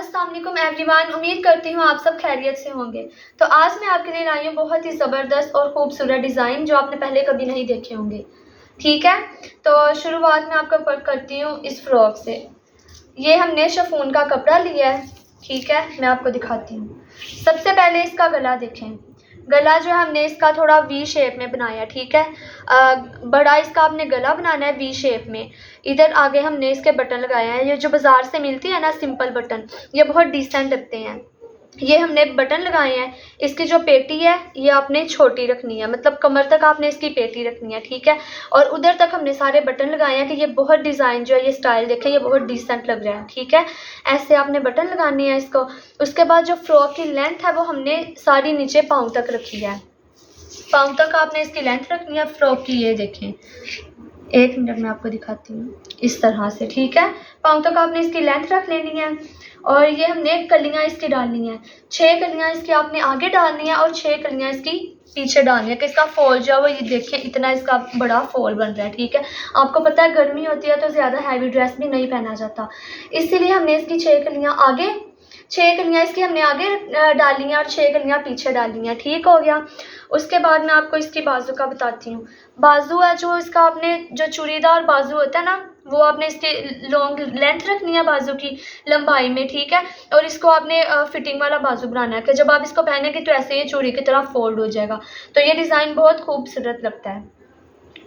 अस्सलाम वालेकुम एवरीवन। उम्मीद करती हूँ आप सब खैरियत से होंगे। तो आज मैं आपके लिए लाई हूँ बहुत ही ज़बरदस्त और ख़ूबसूरत डिज़ाइन जो आपने पहले कभी नहीं देखे होंगे। ठीक है, तो शुरुआत में आपको करती हूँ इस फ्रॉक से। ये हमने शिफॉन का कपड़ा लिया है। ठीक है, मैं आपको दिखाती हूँ। सबसे पहले इसका गला देखें। गला जो है हमने इसका थोड़ा वी शेप में बनाया। ठीक है, बड़ा इसका आपने गला बनाना है वी शेप में। इधर आगे हमने इसके बटन लगाए हैं। ये जो बाज़ार से मिलती है ना सिंपल बटन, ये बहुत डिसेंट लगते हैं। ये हमने बटन लगाए हैं। इसकी जो पेटी है ये आपने छोटी रखनी है, मतलब कमर तक आपने इसकी पेटी रखनी है। ठीक है, और उधर तक हमने सारे बटन लगाए हैं कि ये बहुत डिज़ाइन जो है, ये स्टाइल देखें, ये बहुत डिसेंट लग रहा है। ठीक है, ऐसे आपने बटन लगाने हैं इसको। उसके बाद जो फ्रॉक की लेंथ है वो हमने सारी नीचे पाँव तक रखी है। पाँव तक आपने इसकी लेंथ रखनी है फ्रॉक की। ये देखें, एक मिनट में आपको दिखाती हूँ, इस तरह से। ठीक है, पाँव तक आपने इसकी लेंथ रख लेनी है। और ये हमने कलियाँ इसकी डालनी है। 6 कलियाँ इसकी आपने आगे डालनी है और 6 कलियाँ इसकी पीछे डालनी है कि इसका फॉल जो है वो, ये देखें इतना इसका बड़ा फॉल बन रहा है। ठीक है, आपको पता है गर्मी होती है तो ज़्यादा हैवी ड्रेस भी नहीं पहना जाता, इसीलिए हमने इसकी 6 कलियाँ आगे, 6 कलियाँ इसकी हमने आगे डाली हैं और 6 कलियाँ पीछे डाली हैं। ठीक हो गया। उसके बाद मैं आपको इसकी बाजू का बताती हूँ। बाजू है जो इसका, आपने जो चूड़ीदार बाजू होता है ना, वो आपने इसकी लॉन्ग लेंथ रखनी है बाजू की लंबाई में। ठीक है, और इसको आपने फिटिंग वाला बाजू बनाना है कि जब आप इसको पहनेंगे तो ऐसे ही चूड़ी की तरह फोल्ड हो जाएगा। तो ये डिज़ाइन बहुत खूबसूरत लगता है।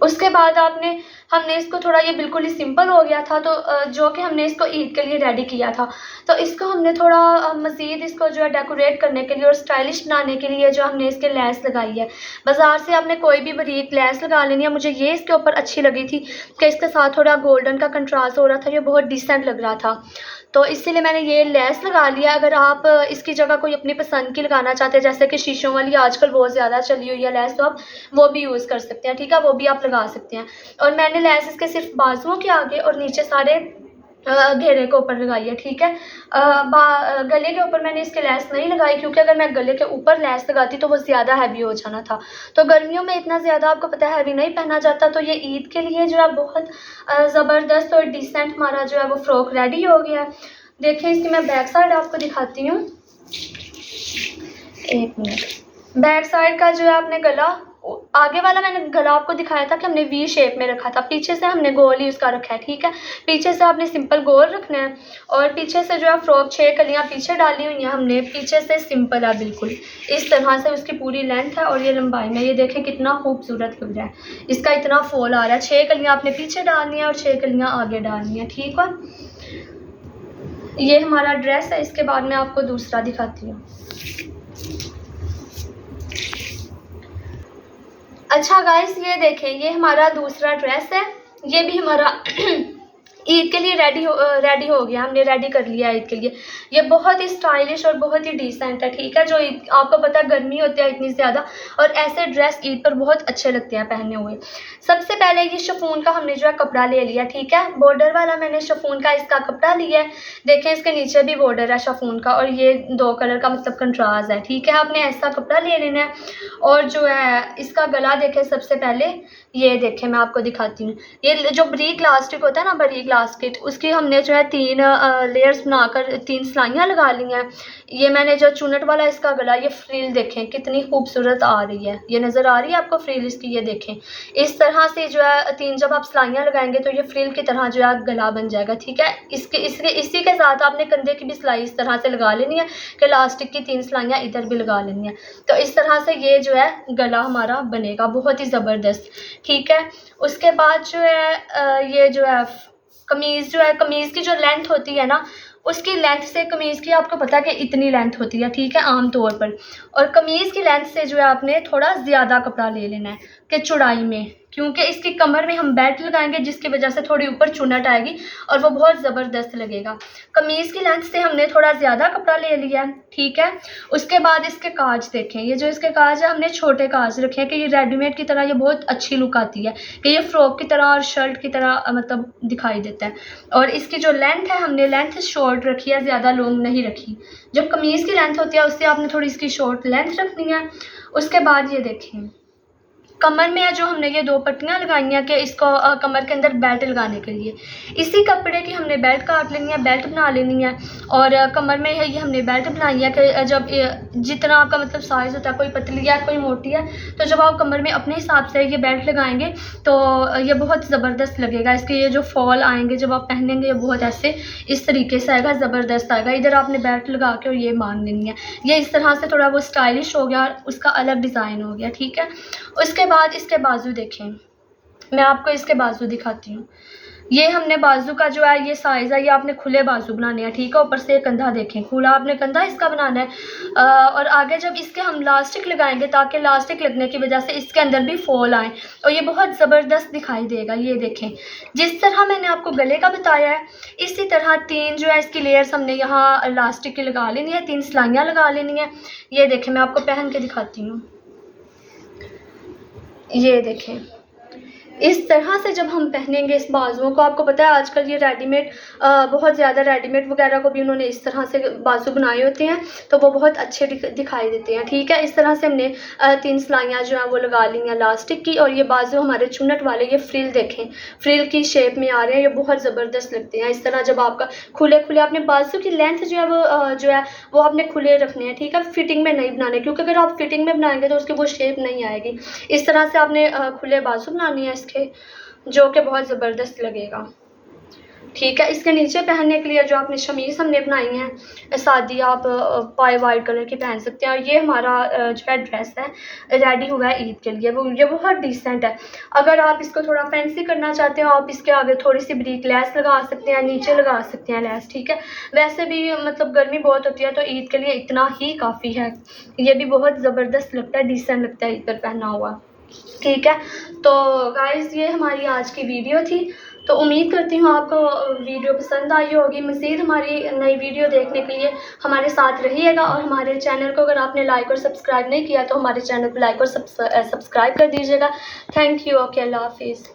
उसके बाद हमने इसको थोड़ा, ये बिल्कुल ही सिंपल हो गया था तो जो कि हमने इसको ईद के लिए रेडी किया था, तो इसको हमने थोड़ा मज़ीद इसको जो है डेकोरेट करने के लिए और स्टाइलिश बनाने के लिए जो हमने इसके लेस लगाई है। बाज़ार से आपने कोई भी बारीक लेस लगा लेनी है। मुझे ये इसके ऊपर अच्छी लगी थी कि इसके साथ थोड़ा गोल्डन का कंट्रास्ट हो रहा था, ये बहुत डिसेंट लग रहा था, तो इसीलिए मैंने ये लेस लगा लिया। अगर आप इसकी जगह कोई अपनी पसंद की लगाना चाहते हैं, जैसे कि शीशों वाली आजकल बहुत ज़्यादा चली हुई है लेस, तो आप वो भी यूज़ कर सकते हैं। ठीक है, वो भी आप लगा सकते हैं। और मैंने लेस इसके सिर्फ बाजुओं के आगे और नीचे सारे घेरे के ऊपर लगाई है। ठीक है, गले के ऊपर मैंने इसके लेस नहीं लगाई, क्योंकि अगर मैं गले के ऊपर लेस लगाती तो वो ज़्यादा हैवी हो जाना था। तो गर्मियों में इतना ज़्यादा आपको पता है हैवी नहीं पहना जाता, तो ये ईद के लिए जो है बहुत ज़बरदस्त और डिसेंट हमारा जो है वो फ्रॉक रेडी हो गया है। देखिए, इसकी मैं बैक साइड आपको दिखाती हूँ। एक मिनट। बैक साइड का जो है आपने गला, आगे वाला मैंने गला आपको दिखाया था कि हमने वी शेप में रखा था, पीछे से हमने गोल ही उसका रखा है। ठीक है, पीछे से आपने सिंपल गोल रखना है और पीछे से जो है फ्रॉक 6 कलियाँ पीछे डाली हुई हैं हमने, पीछे से सिंपल है बिल्कुल इस तरह से उसकी पूरी लेंथ है और ये लंबाई में। ये देखें कितना खूबसूरत लग रहा है, इसका इतना फॉल आ रहा है। 6 कलियाँ आपने पीछे डालनी है और 6 कलियाँ आगे डालनी है। ठीक है, ये हमारा ड्रेस है। इसके बाद मैं आपको दूसरा दिखाती हूँ। अच्छा गाइस, ये देखें, ये हमारा दूसरा ड्रेस है। ये भी हमारा ईद के लिए रेडी हो गया, हमने रेडी कर लिया ईद के लिए। ये बहुत ही स्टाइलिश और बहुत ही डिसेंट है। ठीक है, जो आपको पता है गर्मी होती है इतनी ज़्यादा, और ऐसे ड्रेस ईद पर बहुत अच्छे लगते हैं पहने हुए। सबसे पहले ये शिफॉन का हमने जो है कपड़ा ले लिया। ठीक है, बॉर्डर वाला मैंने शिफॉन का इसका कपड़ा लिया है। देखें, इसके नीचे भी बॉर्डर है शिफॉन का और ये 2 कलर का मतलब कंट्रास्ट है। ठीक है, आपने ऐसा कपड़ा ले लेना है। और जो है इसका गला देखें, सबसे पहले ये देखें, मैं आपको दिखाती हूँ। ये जो बारीक इलास्टिक होता है ना, बारीक इलास्टिक, उसकी हमने जो है 3 लेयर्स बनाकर 3 सिलाइयाँ लगा ली हैं। ये मैंने जो चुनट वाला इसका गला, ये फ्रिल देखें कितनी खूबसूरत आ रही है, ये नज़र आ रही है आपको फ्रिल इसकी। ये देखें, इस तरह से जो है 3 जब आप सिलाइयाँ लगाएंगे तो ये फ्रिल की तरह जो है गला बन जाएगा। ठीक है, इसी के साथ आपने कंधे की भी सिलाई इस तरह से लगा लेनी है कि इलास्टिक की 3 सिलाइयाँ इधर भी लगा लेनी है। तो इस तरह से ये जो है गला हमारा बनेगा बहुत ही ज़बरदस्त। ठीक है, उसके बाद जो है ये जो है कमीज़, जो है कमीज़ की जो लेंथ होती है ना, उसकी लेंथ से कमीज़ की आपको पता है कि इतनी लेंथ होती है। ठीक है, आम तौर पर, और कमीज़ की लेंथ से जो है आपने थोड़ा ज़्यादा कपड़ा ले लेना है कि चौड़ाई में, क्योंकि इसकी कमर में हम बेल्ट लगाएंगे जिसकी वजह से थोड़ी ऊपर चुनट आएगी और वो बहुत ज़बरदस्त लगेगा। कमीज़ की लेंथ से हमने थोड़ा ज़्यादा कपड़ा ले लिया है। ठीक है, उसके बाद इसके काज देखें, ये जो इसके काज है हमने छोटे काज रखे हैं कि ये रेडीमेड की तरह ये बहुत अच्छी लुक आती है कि ये फ्रॉक की तरह और शर्ट की तरह मतलब दिखाई देता है। और इसकी जो लेंथ है हमने लेंथ शॉर्ट रखी है, ज़्यादा लॉन्ग नहीं रखी। जब कमीज़ की लेंथ होती है उससे आपने थोड़ी इसकी शॉर्ट लेंथ रखनी है। उसके बाद ये देखें, कमर में जो हमने ये 2 पट्टियाँ लगाई हैं कि इसको कमर के अंदर बेल्ट लगाने के लिए। इसी कपड़े की हमने बेल्ट काट लेनी है, बेल्ट बना लेनी है और कमर में ये हमने बेल्ट बनाई है कि जब जितना आपका मतलब साइज़ होता है, कोई पतली है कोई मोटी है, तो जब आप कमर में अपने हिसाब से ये बेल्ट लगाएंगे तो ये बहुत ज़बरदस्त लगेगा। इसके ये जो फॉल आएंगे जब आप पहनेंगे ये बहुत ऐसे इस तरीके से आएगा, ज़बरदस्त आएगा। इधर आपने बेल्ट लगा के और ये मान लेनी है। ये इस तरह से थोड़ा वो स्टाइलिश हो गया और उसका अलग डिज़ाइन हो गया, ठीक है। उसके बाद इसके बाजू देखें, मैं आपको इसके बाजू दिखाती हूँ। ये हमने बाजू का जो है ये साइज़ है, ये आपने खुले बाजू बनाने हैं, ठीक है। ऊपर से कंधा देखें, खुला आपने कंधा इसका बनाना है और आगे जब इसके हम लास्टिक लगाएंगे ताकि लास्टिक लगने की वजह से इसके अंदर भी फॉल आए और ये बहुत ज़बरदस्त दिखाई देगा। ये देखें, जिस तरह मैंने आपको गले का बताया है इसी तरह 3 जो है इसकी लेयर्स हमने यहाँ लास्टिक की लगा लेनी है, 3 सिलाइयाँ लगा लेनी है। ये देखें, मैं आपको पहन के दिखाती हूँ। ये देखें, इस तरह से जब हम पहनेंगे इस बाजुओं को, आपको पता है आजकल ये रेडीमेड बहुत ज़्यादा रेडीमेड वगैरह को भी उन्होंने इस तरह से बाजू बनाए होते हैं तो वो बहुत अच्छे दिखाई देते हैं, ठीक है। इस तरह से हमने 3 सिलाइयाँ जो हैं वो लगा ली हैं लास्टिक की और ये बाजू हमारे चुनट वाले, ये फ्रिल देखें, फ्रिल की शेप में आ रहे हैं, ये बहुत ज़बरदस्त लगते हैं। इस तरह जब आपका खुले खुले अपने बाजू की लेंथ जो है वो आपने खुले रखने हैं, ठीक है, फिटिंग में नहीं बनाने, क्योंकि अगर आप फिटिंग में बनाएंगे तो उसकी वो शेप नहीं आएगी। इस तरह से आपने खुले बाजू बनानी है जो कि बहुत ज़बरदस्त लगेगा, ठीक है। इसके नीचे पहनने के लिए जो आपने शमीज़ हमने बनाई है सादी, आप पाए वाइट कलर की पहन सकते हैं। और ये हमारा जो है ड्रेस है रेडी हुआ है ईद के लिए, वो ये बहुत डिसेंट है। अगर आप इसको थोड़ा फैंसी करना चाहते हो आप इसके आगे थोड़ी सी ब्रीक लेस लगा सकते हैं, नीचे लगा सकते हैं लेस, ठीक है। वैसे भी मतलब गर्मी बहुत होती है तो ईद के लिए इतना ही काफ़ी है। ये भी बहुत ज़बरदस्त लगता है, डिसेंट लगता है ईद पर पहना हुआ, ठीक है। तो गाइज़ ये हमारी आज की वीडियो थी, तो उम्मीद करती हूँ आपको वीडियो पसंद आई होगी। मज़ीद हमारी नई वीडियो देखने के लिए हमारे साथ रहिएगा और हमारे चैनल को अगर आपने लाइक और सब्सक्राइब नहीं किया तो हमारे चैनल को लाइक और सब्सक्राइब कर दीजिएगा। थैंक यू, ओके, अल्लाह हाफिज़।